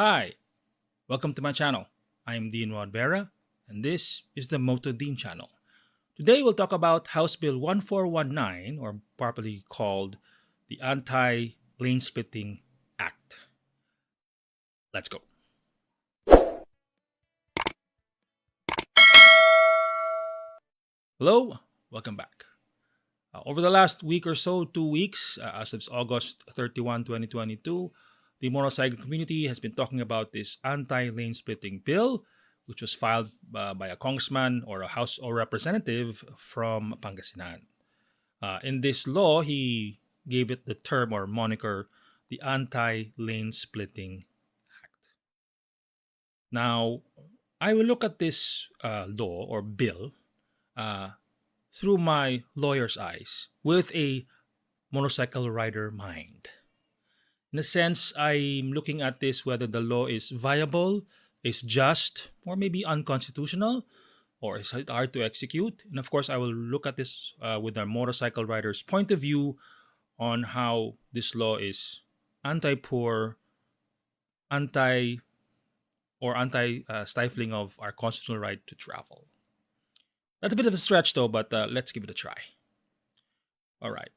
Hi, welcome to my channel. I am Dean Rod Vera, and this is the Moto Dean channel. Today we'll talk about House Bill 1419, or properly called the Anti-Lane Splitting Act. Let's go. Hello, welcome back. Over the last week or so, 2 weeks, as of August 31, 2022, the motorcycle community has been talking about this anti-lane splitting bill, which was filed by a congressman or a House or representative from Pangasinan. In this law, he gave it the term or moniker, the Anti-Lane Splitting Act. Now, I will look at this law or bill uh, through my lawyer's eyes with a motorcycle rider mind. In a sense, I'm looking at this whether the law is viable, is just, or maybe unconstitutional, or is it hard to execute. And of course, I will look at this with a motorcycle rider's point of view on how this law is anti-poor, anti or anti-stifling of our constitutional right to travel. That's a bit of a stretch though, but let's give it a try. All right.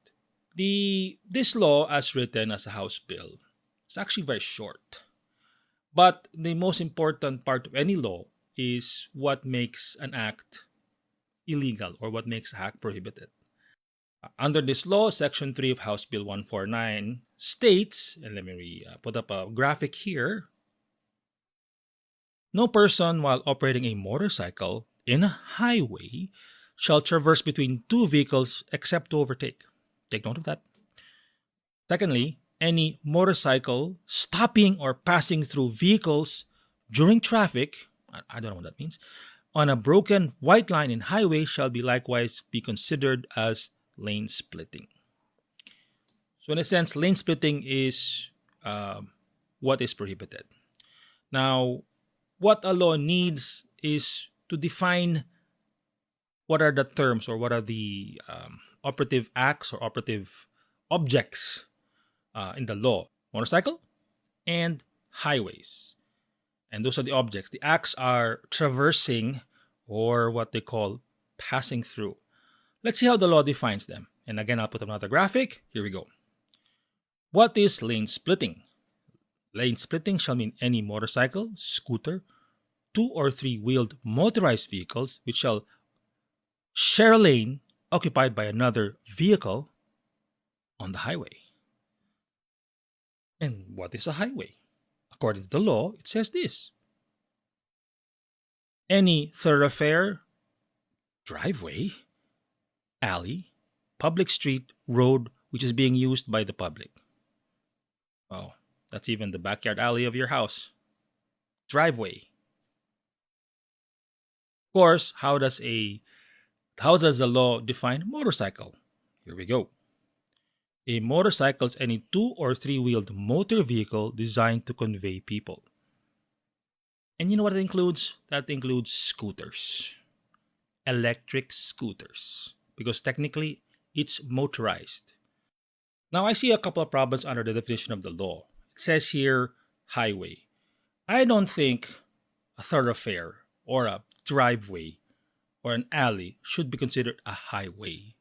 This law, as written as a House bill, is actually very short. But the most important part of any law is what makes an act illegal or what makes a act prohibited. Under this law, Section 3 of House Bill 149 states, and let me put up a graphic here, no person while operating a motorcycle in a highway shall traverse between two vehicles except to overtake. Take note of that. Secondly, any motorcycle stopping or passing through vehicles during traffic, I don't know what that means, on a broken white line in highway shall be likewise be considered as lane splitting. So in a sense, lane splitting is what is prohibited. Now, what a law needs is to define what are the terms or what are the operative acts or operative objects in the law: motorcycle and highways. And those are the objects. The acts are traversing or what they call passing through. Let's see how the law defines them. And again, I'll put another graphic. Here we go. What is lane splitting? Lane splitting shall mean any motorcycle, scooter, two or three wheeled motorized vehicles which shall share a lane occupied by another vehicle on the highway. And what is a highway? According to the law, it says this: any thoroughfare, driveway, alley, public street, road which is being used by the public. Oh, that's even the backyard alley of your house. Driveway. Of course, how does the law define motorcycle? Here we go. A motorcycle is any two or three wheeled motor vehicle designed to convey people. And you know what it includes? That includes scooters, electric scooters, because technically it's motorized. Now, I see a couple of problems under the definition of the law. It says here highway. I don't think a thoroughfare or a driveway or an alley should be considered a highway.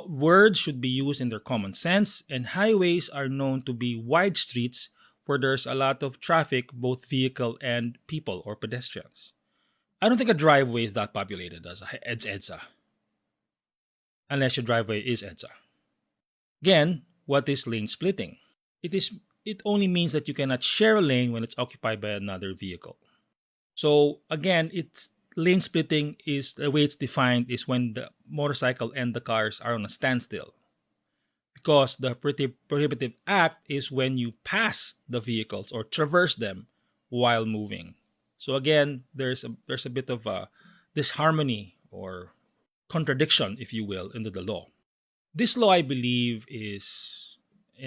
Words should be used in their common sense, and highways are known to be wide streets where there's a lot of traffic, both vehicle and people or pedestrians. I don't think a driveway is that populated as it's EDSA, unless your driveway is EDSA. Again, what is lane splitting? It only means that you cannot share a lane when it's occupied by another vehicle. So again, it's lane splitting is the way it's defined is when the motorcycle and the cars are on a standstill. Because the prohibitive act is when you pass the vehicles or traverse them while moving. So again, there's a bit of a disharmony or contradiction, if you will, into the law. This law, I believe,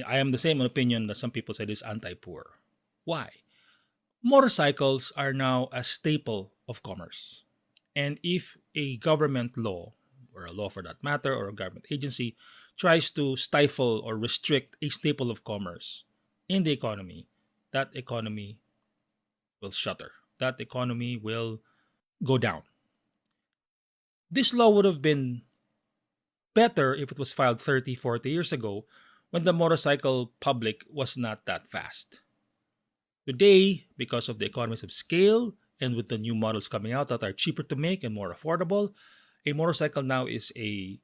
I am the same opinion that some people said is anti-poor. Why? Motorcycles are now a staple of commerce. And if a government law, or a law for that matter, or a government agency tries to stifle or restrict a staple of commerce in the economy, that economy will shutter. That economy will go down. This law would have been better if it was filed 30, 40 years ago when the motorcycle public was not that fast. Today, because of the economies of scale and with the new models coming out that are cheaper to make and more affordable, a motorcycle now is a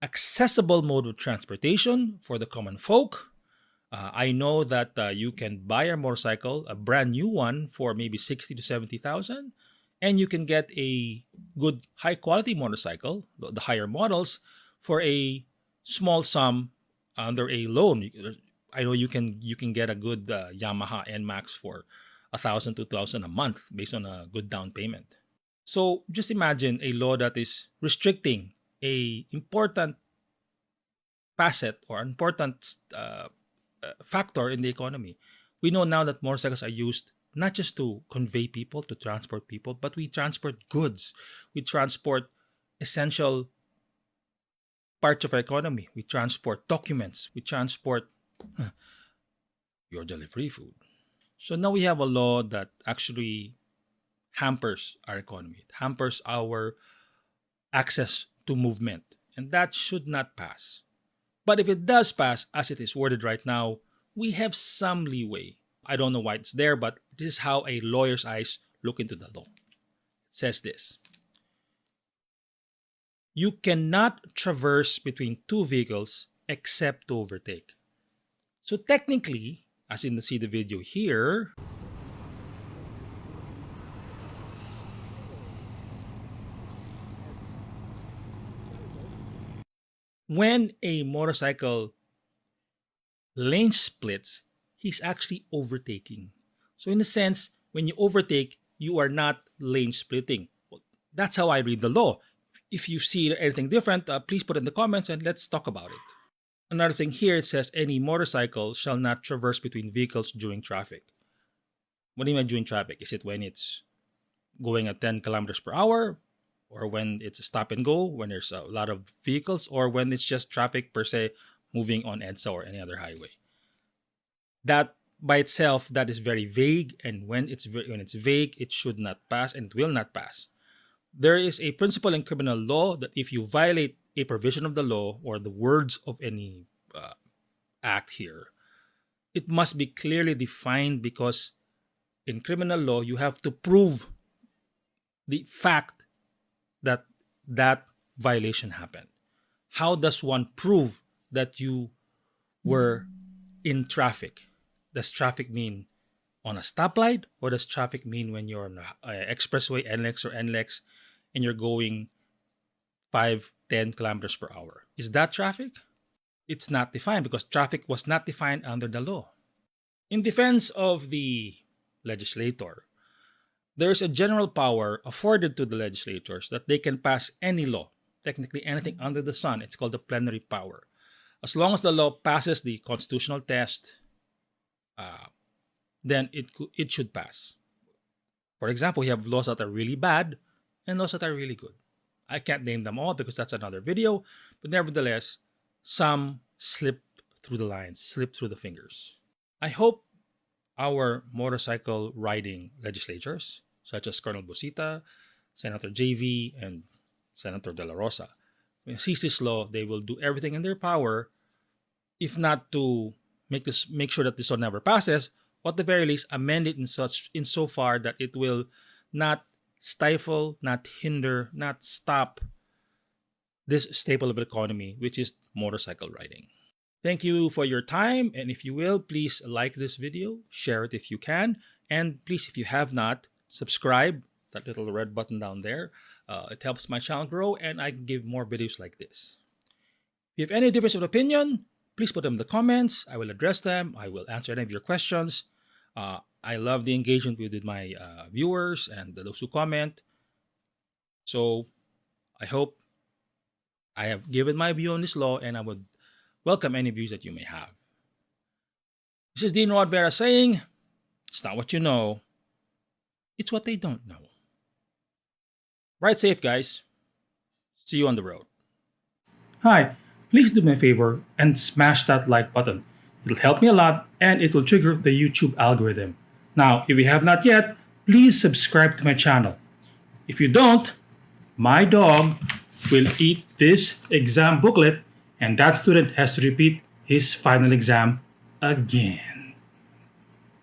accessible mode of transportation for the common folk. I know that you can buy a motorcycle, a brand new one, for maybe 60 to 70,000, and you can get a good high quality motorcycle, the higher models, for a small sum under a loan. I know you can get a good Yamaha NMAX for 1,000 to 2,000 a month based on a good down payment. So just imagine a law that is restricting a important facet or important factor in the economy. We know now that motorcycles are used not just to convey people, to transport people, but we transport goods. We transport essential parts of our economy. We transport documents. We transport your delivery food. So now we have a law that actually hampers our economy. It hampers our access to movement. And that should not pass. But if it does pass, as it is worded right now, we have some leeway. I don't know why it's there, but this is how a lawyer's eyes look into the law. It says this: you cannot traverse between two vehicles except to overtake. So technically, as in see the video here, when a motorcycle lane splits, he's actually overtaking. So in a sense, when you overtake, you are not lane splitting. Well, that's how I read the law. If you see anything different, please put it in the comments and let's talk about it. Another thing here, it says any motorcycle shall not traverse between vehicles during traffic. What do you mean during traffic? Is it when it's going at 10 kilometers per hour? Or when it's a stop and go, when there's a lot of vehicles? Or when it's just traffic per se moving on EDSA or any other highway? That by itself, that is very vague, and when it's vague, it should not pass and it will not pass. There is a principle in criminal law that if you violate a provision of the law or the words of any act here, it must be clearly defined, because in criminal law you have to prove the fact that that violation happened. How does one prove that you were in traffic? Does traffic mean on a stoplight, or does traffic mean when you're on an expressway, NLEX or NLEX, and you're going 5, 10 kilometers per hour? Is that traffic? It's not defined because traffic was not defined under the law. In defense of the legislator, there is a general power afforded to the legislators that they can pass any law, technically anything under the sun. It's called the plenary power. As long as the law passes the constitutional test, then it should pass. For example, we have laws that are really bad and laws that are really good. I can't name them all because that's another video, but nevertheless, some slip through the lines, slip through the fingers. I hope our motorcycle riding legislators, such as Colonel Busita, Senator JV, and Senator De La Rosa, when they see this law, they will do everything in their power, if not to make sure that this law never passes, or at the very least amend it in so far that it will not stifle, not hinder, not stop this staple of the economy, which is motorcycle riding. Thank you for your time, and if you will, please like this video, share it if you can, and please, if you have not, subscribe, that little red button down there. It helps my channel grow, and I can give more videos like this. If you have any difference of opinion, please put them in the comments. I will address them. I will answer any of your questions. I love the engagement with my viewers and those who comment. So I hope I have given my view on this law, and I would welcome any views that you may have. This is Dean Rod Vera saying, it's not what you know, it's what they don't know. Ride safe, guys. See you on the road. Hi, please do me a favor and smash that like button. It'll help me a lot and it will trigger the YouTube algorithm. Now, if you have not yet, please subscribe to my channel. If you don't, my dog will eat this exam booklet and that student has to repeat his final exam again.